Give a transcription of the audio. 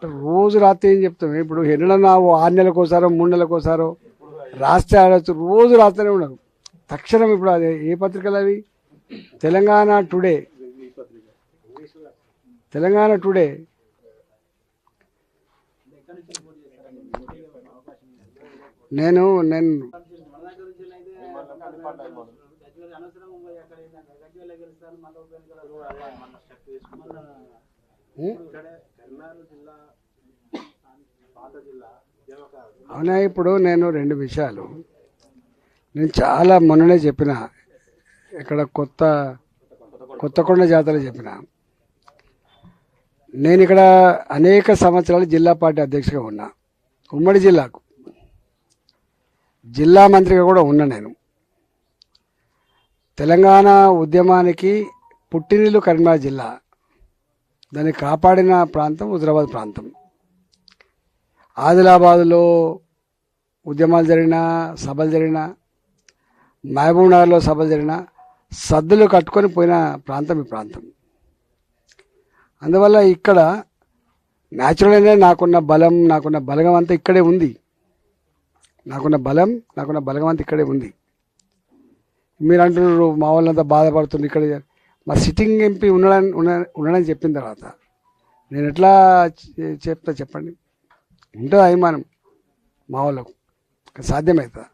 రోజు రాత్రి ఏం చెప్తాం, ఇప్పుడు ఎన్నడన్నా 6 నెలలకోసారో 3 నెలలకోసారో రాష్ట్ర ఆడచ్చు, రోజు రాస్తూనే ఉన్నారు. తక్షణం ఇప్పుడు అదే ఏ పత్రికలు అవి, తెలంగాణ టుడే, తెలంగాణ టుడే. నేను అవునా, ఇప్పుడు నేను 2 విషయాలు నేను చాలా మొన్ననే చెప్పిన, ఇక్కడ కొత్తకొండ జాతర చెప్పిన. నేను ఇక్కడ అనేక సంవత్సరాలు జిల్లా పార్టీ అధ్యక్షుడిగా ఉన్నా, ఉమ్మడి జిల్లాకు జిల్లా మంత్రిగా కూడా ఉన్నా. నేను తెలంగాణ ఉద్యమానికి పుట్టినిల్లు కరీంనగర్ జిల్లా, దాన్ని కాపాడిన ప్రాంతం హుజరాబాద్ ప్రాంతం. ఆదిలాబాద్లో ఉద్యమాలు జరిగినా, సభలు జరిగినా, మహబూబ్ నగర్లో సభలు జరిగినా సద్దులు కట్టుకొని పోయిన ప్రాంతం ఈ ప్రాంతం. అందువల్ల ఇక్కడ న్యాచురల్గానే నాకున్న బలగం అంతా ఇక్కడే ఉంది. నాకున్న బలగం అంతా ఇక్కడే ఉంది. మీరు అంటున్నారు మా వాళ్ళంతా బాధపడుతుంది ఇక్కడ. మా సిట్టింగ్ ఎంపీ ఉండడానికి చెప్పిన తర్వాత నేను ఎట్లా చెప్తా చెప్పండి? ఉంటుంది అభిమానం మా వాళ్ళకు, సాధ్యమవుతుందా?